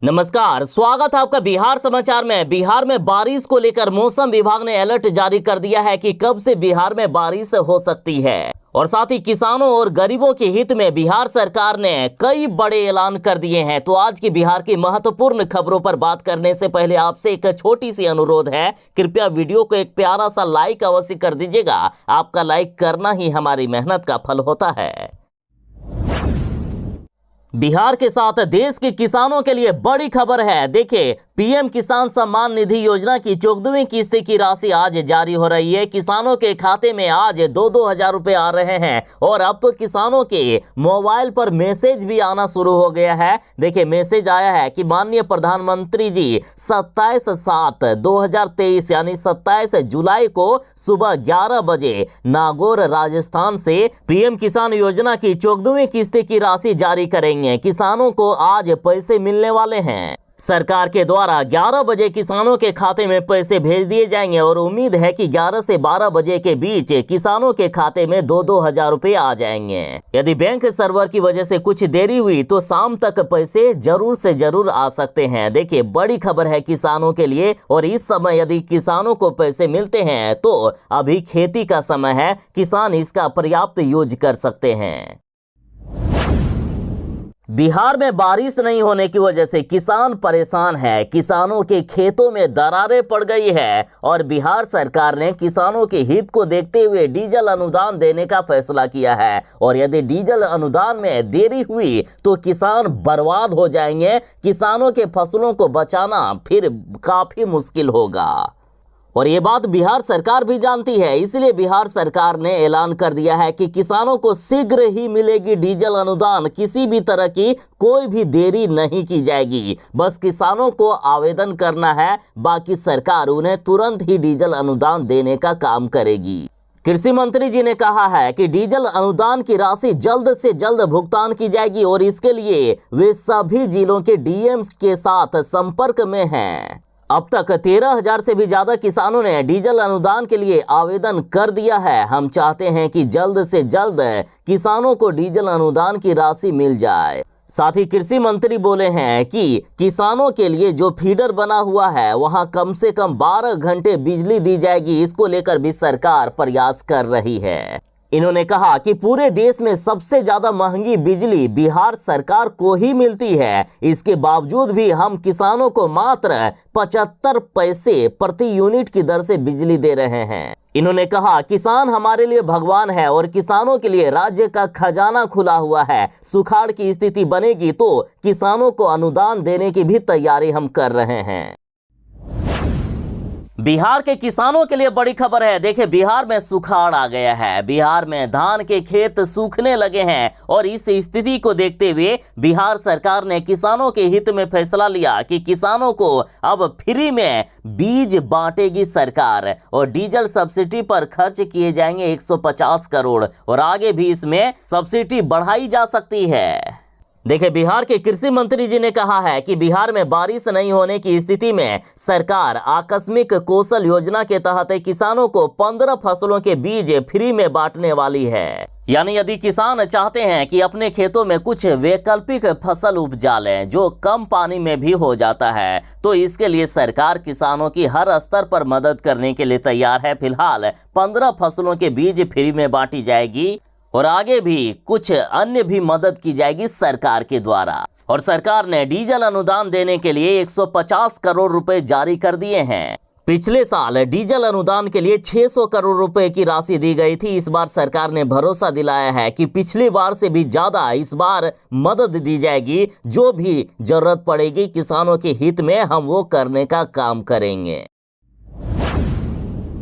नमस्कार, स्वागत है आपका बिहार समाचार में। बिहार में बारिश को लेकर मौसम विभाग ने अलर्ट जारी कर दिया है कि कब से बिहार में बारिश हो सकती है और साथ ही किसानों और गरीबों के हित में बिहार सरकार ने कई बड़े ऐलान कर दिए हैं। तो आज की बिहार की महत्वपूर्ण खबरों पर बात करने से पहले आपसे एक छोटी सी अनुरोध है, कृपया वीडियो को एक प्यारा सा लाइक अवश्य कर दीजिएगा। आपका लाइक करना ही हमारी मेहनत का फल होता है। बिहार के साथ देश के किसानों के लिए बड़ी खबर है। देखिए, पीएम किसान सम्मान निधि योजना की 14वीं किस्त की राशि आज जारी हो रही है। किसानों के खाते में आज 2-2 हजार रुपए आ रहे हैं और अब तो किसानों के मोबाइल पर मैसेज भी आना शुरू हो गया है। देखिए, मैसेज आया है कि माननीय प्रधानमंत्री जी 27/7/2023 यानी 27 जुलाई को सुबह 11 बजे नागौर राजस्थान से पीएम किसान योजना की 14वीं किस्त की राशि जारी करेंगे। किसानों को आज पैसे मिलने वाले हैं। सरकार के द्वारा 11 बजे किसानों के खाते में पैसे भेज दिए जाएंगे और उम्मीद है कि 11 से 12 बजे के बीच किसानों के खाते में 2-2 हजार रुपए आ जाएंगे। यदि बैंक सर्वर की वजह से कुछ देरी हुई तो शाम तक पैसे जरूर से जरूर आ सकते हैं। देखिए, बड़ी खबर है किसानों के लिए और इस समय यदि किसानों को पैसे मिलते हैं तो अभी खेती का समय है, किसान इसका पर्याप्त यूज कर सकते हैं। बिहार में बारिश नहीं होने की वजह से किसान परेशान है। किसानों के खेतों में दरारें पड़ गई है और बिहार सरकार ने किसानों के हित को देखते हुए डीजल अनुदान देने का फैसला किया है और यदि डीजल अनुदान में देरी हुई तो किसान बर्बाद हो जाएंगे। किसानों के फसलों को बचाना फिर काफी मुश्किल होगा और ये बात बिहार सरकार भी जानती है। इसलिए बिहार सरकार ने ऐलान कर दिया है कि किसानों को शीघ्र ही मिलेगी डीजल अनुदान। किसी भी तरह की कोई भी देरी नहीं की जाएगी। बस किसानों को आवेदन करना है, बाकी सरकार उन्हें तुरंत ही डीजल अनुदान देने का काम करेगी। कृषि मंत्री जी ने कहा है कि डीजल अनुदान की राशि जल्द से जल्द भुगतान की जाएगी और इसके लिए वे सभी जिलों के डीएम के साथ संपर्क में हैं। अब तक 13,000 से भी ज्यादा किसानों ने डीजल अनुदान के लिए आवेदन कर दिया है। हम चाहते हैं कि जल्द से जल्द किसानों को डीजल अनुदान की राशि मिल जाए। साथ ही कृषि मंत्री बोले हैं कि किसानों के लिए जो फीडर बना हुआ है वहां कम से कम 12 घंटे बिजली दी जाएगी। इसको लेकर भी सरकार प्रयास कर रही है। इन्होंने कहा कि पूरे देश में सबसे ज्यादा महंगी बिजली बिहार सरकार को ही मिलती है। इसके बावजूद भी हम किसानों को मात्र 75 पैसे प्रति यूनिट की दर से बिजली दे रहे हैं। इन्होंने कहा, किसान हमारे लिए भगवान है और किसानों के लिए राज्य का खजाना खुला हुआ है। सुखाड़ की स्थिति बनेगी तो किसानों को अनुदान देने की भी तैयारी हम कर रहे हैं। बिहार के किसानों के लिए बड़ी खबर है। देखिए, बिहार में सुखाड़ आ गया है। बिहार में धान के खेत सूखने लगे हैं और इस स्थिति को देखते हुए बिहार सरकार ने किसानों के हित में फैसला लिया कि किसानों को अब फ्री में बीज बांटेगी सरकार और डीजल सब्सिडी पर खर्च किए जाएंगे 150 करोड़ और आगे भी इसमें सब्सिडी बढ़ाई जा सकती है। देखिए, बिहार के कृषि मंत्री जी ने कहा है कि बिहार में बारिश नहीं होने की स्थिति में सरकार आकस्मिक कौशल योजना के तहत किसानों को 15 फसलों के बीज फ्री में बांटने वाली है। यानी यदि किसान चाहते हैं कि अपने खेतों में कुछ वैकल्पिक फसल उपजा लें जो कम पानी में भी हो जाता है, तो इसके लिए सरकार किसानों की हर स्तर पर मदद करने के लिए तैयार है। फिलहाल 15 फसलों के बीज फ्री में बांटी जाएगी और आगे भी कुछ अन्य भी मदद की जाएगी सरकार के द्वारा। और सरकार ने डीजल अनुदान देने के लिए 150 करोड़ रुपए जारी कर दिए हैं। पिछले साल डीजल अनुदान के लिए 600 करोड़ रुपए की राशि दी गई थी। इस बार सरकार ने भरोसा दिलाया है कि पिछली बार से भी ज्यादा इस बार मदद दी जाएगी। जो भी जरूरत पड़ेगी किसानों के हित में हम वो करने का काम करेंगे।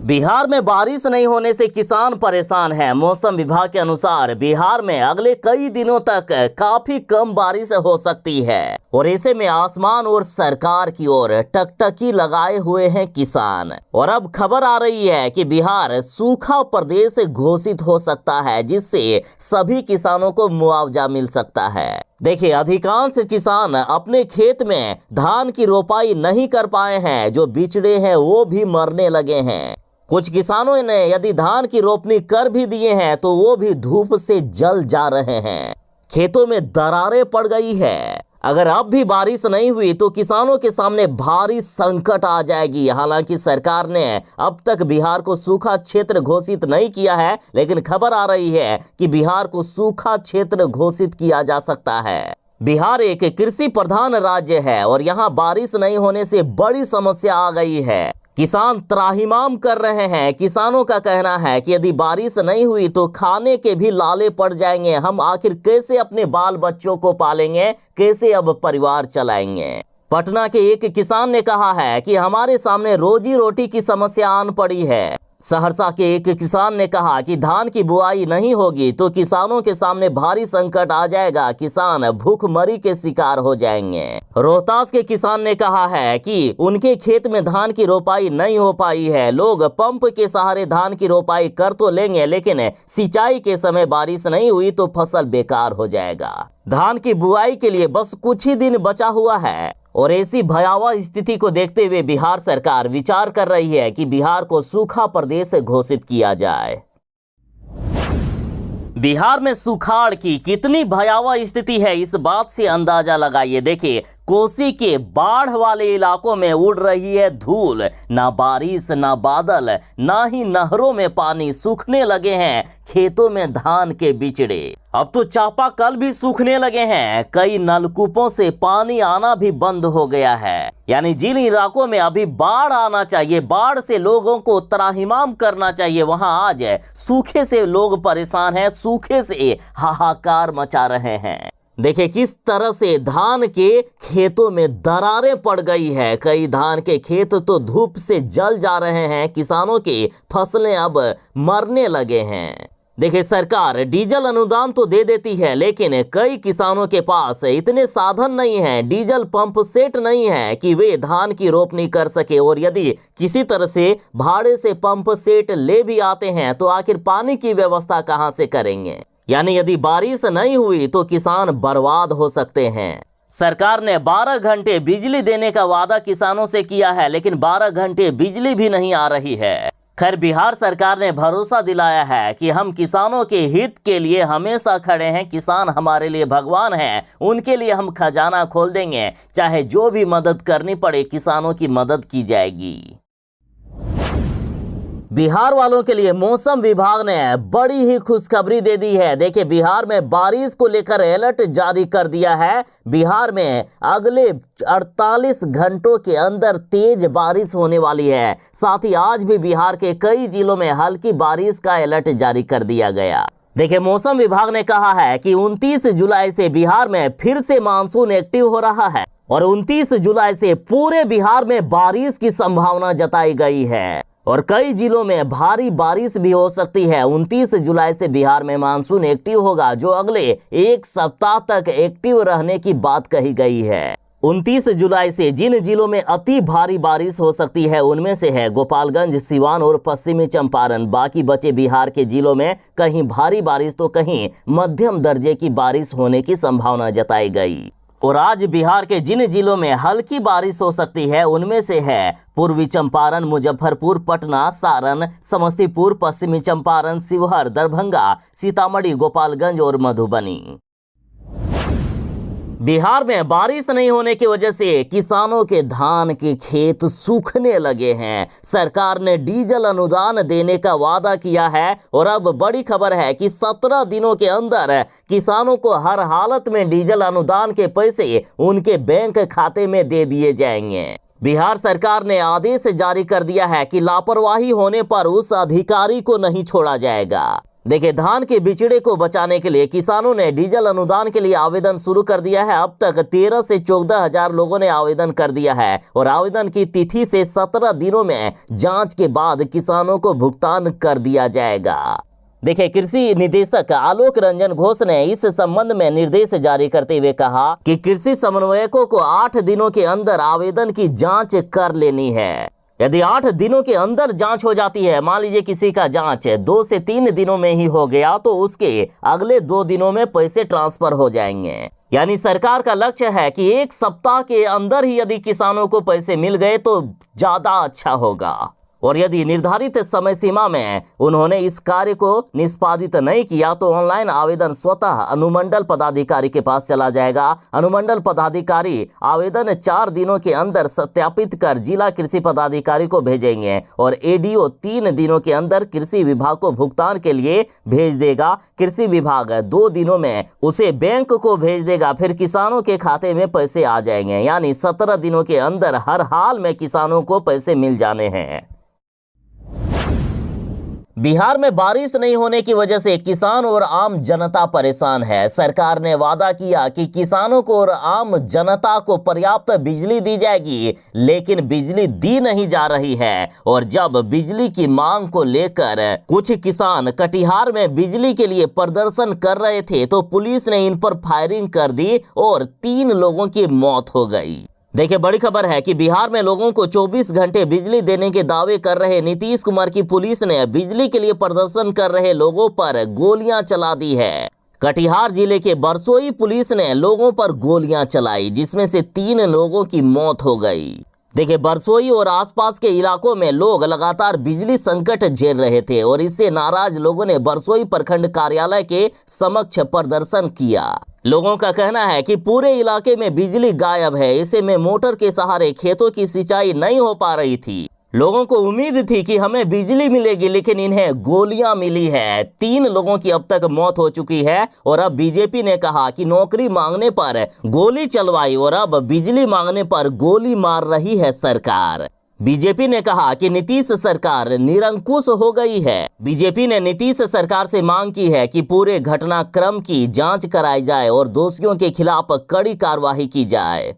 बिहार में बारिश नहीं होने से किसान परेशान हैं। मौसम विभाग के अनुसार बिहार में अगले कई दिनों तक काफी कम बारिश हो सकती है और ऐसे में आसमान और सरकार की ओर टकटकी लगाए हुए हैं किसान। और अब खबर आ रही है कि बिहार सूखा प्रदेश घोषित हो सकता है, जिससे सभी किसानों को मुआवजा मिल सकता है। देखिए, अधिकांश किसान अपने खेत में धान की रोपाई नहीं कर पाए हैं। जो बिचड़े हैं वो भी मरने लगे हैं। कुछ किसानों ने यदि धान की रोपनी कर भी दिए हैं तो वो भी धूप से जल जा रहे हैं। खेतों में दरारें पड़ गई है। अगर अब भी बारिश नहीं हुई तो किसानों के सामने भारी संकट आ जाएगी। हालांकि सरकार ने अब तक बिहार को सूखा क्षेत्र घोषित नहीं किया है, लेकिन खबर आ रही है कि बिहार को सूखा क्षेत्र घोषित किया जा सकता है। बिहार एक कृषि प्रधान राज्य है और यहाँ बारिश नहीं होने से बड़ी समस्या आ गई है। किसान त्राहिमाम कर रहे हैं। किसानों का कहना है कि यदि बारिश नहीं हुई तो खाने के भी लाले पड़ जाएंगे। हम आखिर कैसे अपने बाल बच्चों को पालेंगे, कैसे अब परिवार चलाएंगे। पटना के एक किसान ने कहा है कि हमारे सामने रोजी रोटी की समस्या आन पड़ी है। सहरसा के एक किसान ने कहा कि धान की बुआई नहीं होगी तो किसानों के सामने भारी संकट आ जाएगा, किसान भूखमरी के शिकार हो जाएंगे। रोहतास के किसान ने कहा है कि उनके खेत में धान की रोपाई नहीं हो पाई है। लोग पंप के सहारे धान की रोपाई कर तो लेंगे, लेकिन सिंचाई के समय बारिश नहीं हुई तो फसल बेकार हो जाएगा। धान की बुआई के लिए बस कुछ ही दिन बचा हुआ है और ऐसी भयावह स्थिति को देखते हुए बिहार सरकार विचार कर रही है कि बिहार को सूखा प्रदेश घोषित किया जाए। बिहार में सुखाड़ की कितनी भयावह स्थिति है, इस बात से अंदाजा लगाइए। देखिए, कोसी के बाढ़ वाले इलाकों में उड़ रही है धूल। ना बारिश, ना बादल, ना ही नहरों में पानी। सूखने लगे हैं खेतों में धान के बिचड़े। अब तो चापाकल भी सूखने लगे हैं। कई नलकूपों से पानी आना भी बंद हो गया है। यानी जिन इलाकों में अभी बाढ़ आना चाहिए, बाढ़ से लोगों को त्राहिमाम करना चाहिए, वहां आज सूखे से लोग परेशान हैं, सूखे से हाहाकार मचा रहे हैं। देखिए किस तरह से धान के खेतों में दरारें पड़ गई है। कई धान के खेत तो धूप से जल जा रहे हैं। किसानों की फसलें अब मरने लगे हैं। देखिए, सरकार डीजल अनुदान तो दे देती है, लेकिन कई किसानों के पास इतने साधन नहीं हैं, डीजल पंप सेट नहीं है कि वे धान की रोपनी कर सके। और यदि किसी तरह से भाड़े से पंप सेट ले भी आते हैं तो आखिर पानी की व्यवस्था कहां से करेंगे। यानी यदि बारिश नहीं हुई तो किसान बर्बाद हो सकते हैं। सरकार ने 12 घंटे बिजली देने का वादा किसानों से किया है, लेकिन 12 घंटे बिजली भी नहीं आ रही है। खैर, बिहार सरकार ने भरोसा दिलाया है कि हम किसानों के हित के लिए हमेशा खड़े हैं। किसान हमारे लिए भगवान हैं, उनके लिए हम खजाना खोल देंगे। चाहे जो भी मदद करनी पड़े, किसानों की मदद की जाएगी। बिहार वालों के लिए मौसम विभाग ने बड़ी ही खुशखबरी दे दी है। देखिए, बिहार में बारिश को लेकर अलर्ट जारी कर दिया है। बिहार में अगले 48 घंटों के अंदर तेज बारिश होने वाली है। साथ ही आज भी बिहार के कई जिलों में हल्की बारिश का अलर्ट जारी कर दिया गया। देखिए, मौसम विभाग ने कहा है कि 29 जुलाई से बिहार में फिर से मानसून एक्टिव हो रहा है और 29 जुलाई से पूरे बिहार में बारिश की संभावना जताई गई है और कई जिलों में भारी बारिश भी हो सकती है। 29 जुलाई से बिहार में मानसून एक्टिव होगा, जो अगले एक सप्ताह तक एक्टिव रहने की बात कही गई है। 29 जुलाई से जिन जिलों में अति भारी बारिश हो सकती है उनमें से है गोपालगंज, सिवान और पश्चिमी चंपारण। बाकी बचे बिहार के जिलों में कहीं भारी बारिश तो कहीं मध्यम दर्जे की बारिश होने की संभावना जताई गई। और आज बिहार के जिन जिलों में हल्की बारिश हो सकती है उनमें से है पूर्वी चंपारण, मुजफ्फरपुर, पटना, सारण, समस्तीपुर, पश्चिमी चंपारण, शिवहर, दरभंगा, सीतामढ़ी, गोपालगंज और मधुबनी। बिहार में बारिश नहीं होने की वजह से किसानों के धान के खेत सूखने लगे हैं। सरकार ने डीजल अनुदान देने का वादा किया है और अब बड़ी खबर है कि 17 दिनों के अंदर किसानों को हर हालत में डीजल अनुदान के पैसे उनके बैंक खाते में दे दिए जाएंगे। बिहार सरकार ने आदेश जारी कर दिया है कि लापरवाही होने पर उस अधिकारी को नहीं छोड़ा जाएगा। देखिए, धान के बिचड़े को बचाने के लिए किसानों ने डीजल अनुदान के लिए आवेदन शुरू कर दिया है। अब तक 13 से 14 हजार लोगों ने आवेदन कर दिया है और आवेदन की तिथि से 17 दिनों में जांच के बाद किसानों को भुगतान कर दिया जाएगा। देखिए, कृषि निदेशक आलोक रंजन घोष ने इस संबंध में निर्देश जारी करते हुए कहा कि कृषि समन्वयकों को 8 दिनों के अंदर आवेदन की जाँच कर लेनी है। यदि 8 दिनों के अंदर जांच हो जाती है, मान लीजिए किसी का जांच 2 से 3 दिनों में ही हो गया, तो उसके अगले 2 दिनों में पैसे ट्रांसफर हो जाएंगे। यानी सरकार का लक्ष्य है कि 1 सप्ताह के अंदर ही यदि किसानों को पैसे मिल गए तो ज्यादा अच्छा होगा। और यदि निर्धारित समय सीमा में उन्होंने इस कार्य को निष्पादित नहीं किया तो ऑनलाइन आवेदन स्वतः अनुमंडल पदाधिकारी के पास चला जाएगा। अनुमंडल पदाधिकारी आवेदन 4 दिनों के अंदर सत्यापित कर जिला कृषि पदाधिकारी को भेजेंगे और एडीओ 3 दिनों के अंदर कृषि विभाग को भुगतान के लिए भेज देगा। कृषि विभाग 2 दिनों में उसे बैंक को भेज देगा, फिर किसानों के खाते में पैसे आ जाएंगे। यानी 17 दिनों के अंदर हर हाल में किसानों को पैसे मिल जाने हैं। बिहार में बारिश नहीं होने की वजह से किसान और आम जनता परेशान है। सरकार ने वादा किया कि किसानों को और आम जनता को पर्याप्त बिजली दी जाएगी, लेकिन बिजली दी नहीं जा रही है। और जब बिजली की मांग को लेकर कुछ किसान कटिहार में बिजली के लिए प्रदर्शन कर रहे थे तो पुलिस ने इन पर फायरिंग कर दी और 3 लोगों की मौत हो गई। देखिए, बड़ी खबर है कि बिहार में लोगों को 24 घंटे बिजली देने के दावे कर रहे नीतीश कुमार की पुलिस ने बिजली के लिए प्रदर्शन कर रहे लोगों पर गोलियां चला दी है। कटिहार जिले के बरसोई पुलिस ने लोगों पर गोलियां चलाई, जिसमें से 3 लोगों की मौत हो गई। देखिए, बरसोई और आसपास के इलाकों में लोग लगातार बिजली संकट झेल रहे थे और इससे नाराज लोगों ने बरसोई प्रखंड कार्यालय के समक्ष प्रदर्शन किया। लोगों का कहना है कि पूरे इलाके में बिजली गायब है, ऐसे में मोटर के सहारे खेतों की सिंचाई नहीं हो पा रही थी। लोगों को उम्मीद थी कि हमें बिजली मिलेगी, लेकिन इन्हें गोलियां मिली है। 3 लोगों की अब तक मौत हो चुकी है और अब बीजेपी ने कहा कि नौकरी मांगने पर गोली चलवाई और अब बिजली मांगने पर गोली मार रही है सरकार। बीजेपी ने कहा कि नीतीश सरकार निरंकुश हो गई है। बीजेपी ने नीतीश सरकार से मांग की है कि पूरे घटनाक्रम की जांच कराई जाए और दोषियों के खिलाफ कड़ी कार्रवाई की जाए।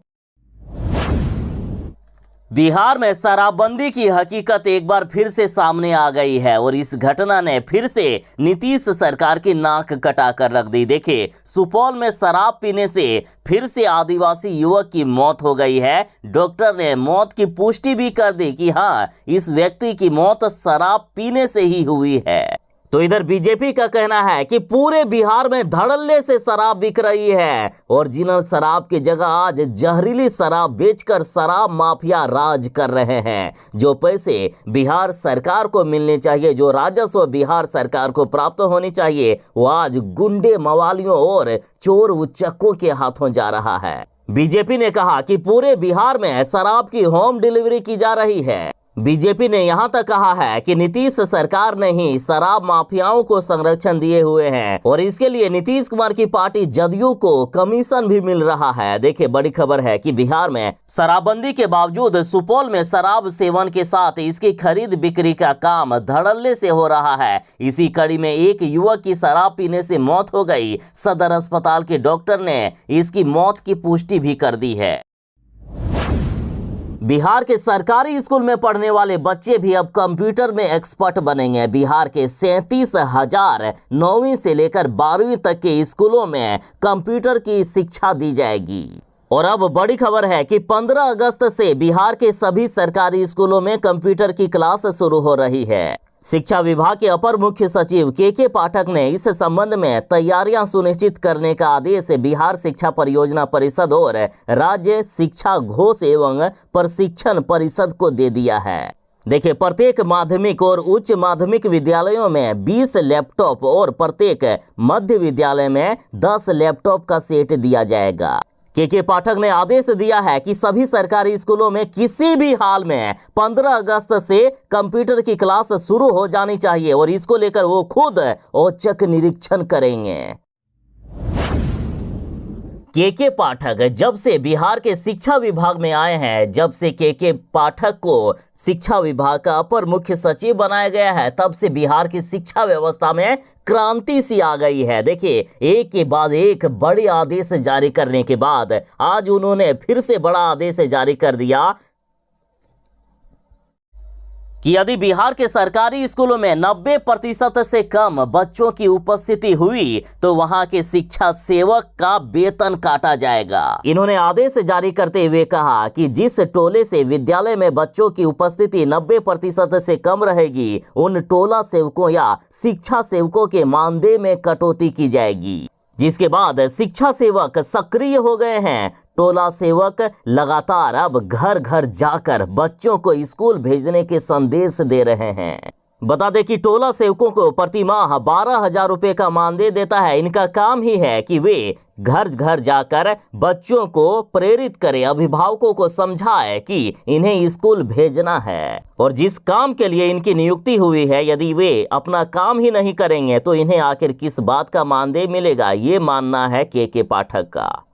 बिहार में शराबबंदी की हकीकत एक बार फिर से सामने आ गई है और इस घटना ने फिर से नीतीश सरकार की नाक कटा कर रख दी। देखिए, सुपौल में शराब पीने से फिर से आदिवासी युवक की मौत हो गई है। डॉक्टर ने मौत की पुष्टि भी कर दी कि हाँ, इस व्यक्ति की मौत शराब पीने से ही हुई है। तो इधर बीजेपी का कहना है कि पूरे बिहार में धड़ल्ले से शराब बिक रही है। ओरिजिनल शराब की जगह आज जहरीली शराब बेचकर शराब माफिया राज कर रहे हैं। जो पैसे बिहार सरकार को मिलने चाहिए, जो राजस्व बिहार सरकार को प्राप्त होनी चाहिए, वो आज गुंडे, मवालियों और चोर उच्चकों के हाथों जा रहा है। बीजेपी ने कहा कि पूरे बिहार में शराब की होम डिलीवरी की जा रही है। बीजेपी ने यहां तक कहा है कि नीतीश सरकार ने ही शराब माफियाओं को संरक्षण दिए हुए हैं और इसके लिए नीतीश कुमार की पार्टी जदयू को कमीशन भी मिल रहा है। देखिए, बड़ी खबर है कि बिहार में शराबबंदी के बावजूद सुपौल में शराब सेवन के साथ इसकी खरीद बिक्री का काम धड़ल्ले से हो रहा है। इसी कड़ी में एक युवक की शराब पीने से मौत हो गई। सदर अस्पताल के डॉक्टर ने इसकी मौत की पुष्टि भी कर दी है। बिहार के सरकारी स्कूल में पढ़ने वाले बच्चे भी अब कंप्यूटर में एक्सपर्ट बनेंगे। बिहार के 37,000 9वीं से लेकर 12वीं तक के स्कूलों में कंप्यूटर की शिक्षा दी जाएगी। और अब बड़ी खबर है कि 15 अगस्त से बिहार के सभी सरकारी स्कूलों में कंप्यूटर की क्लास शुरू हो रही है। शिक्षा विभाग के अपर मुख्य सचिव के पाठक ने इस संबंध में तैयारियां सुनिश्चित करने का आदेश बिहार शिक्षा परियोजना परिषद और राज्य शिक्षा घोष एवं प्रशिक्षण परिषद को दे दिया है। देखिए, प्रत्येक माध्यमिक और उच्च माध्यमिक विद्यालयों में 20 लैपटॉप और प्रत्येक मध्य विद्यालय में 10 लैपटॉप का सेट दिया जाएगा। के पाठक ने आदेश दिया है कि सभी सरकारी स्कूलों में किसी भी हाल में 15 अगस्त से कंप्यूटर की क्लास शुरू हो जानी चाहिए और इसको लेकर वो खुद औचक निरीक्षण करेंगे। के पाठक जब से बिहार के शिक्षा विभाग में आए हैं, जब से के पाठक को शिक्षा विभाग का अपर मुख्य सचिव बनाया गया है, तब से बिहार की शिक्षा व्यवस्था में क्रांति सी आ गई है। देखिए, एक के बाद एक बड़े आदेश जारी करने के बाद आज उन्होंने फिर से बड़ा आदेश जारी कर दिया कि यदि बिहार के सरकारी स्कूलों में 90% से कम बच्चों की उपस्थिति हुई तो वहां के शिक्षा सेवक का वेतन काटा जाएगा। इन्होंने आदेश जारी करते हुए कहा कि जिस टोले से विद्यालय में बच्चों की उपस्थिति 90% से कम रहेगी, उन टोला सेवकों या शिक्षा सेवकों के मानदेय में कटौती की जाएगी। जिसके बाद शिक्षा सेवक सक्रिय हो गए हैं। टोला सेवक लगातार अब घर घर जाकर बच्चों को स्कूल भेजने के संदेश दे रहे हैं। बता दें कि टोला सेवकों को प्रति माह 12,000 रुपए का मानदेय देता है। इनका काम ही है कि वे घर घर जाकर बच्चों को प्रेरित करें, अभिभावकों को समझाएं कि इन्हें स्कूल भेजना है। और जिस काम के लिए इनकी नियुक्ति हुई है, यदि वे अपना काम ही नहीं करेंगे तो इन्हें आखिर किस बात का मानदेय मिलेगा, ये मानना है के पाठक का।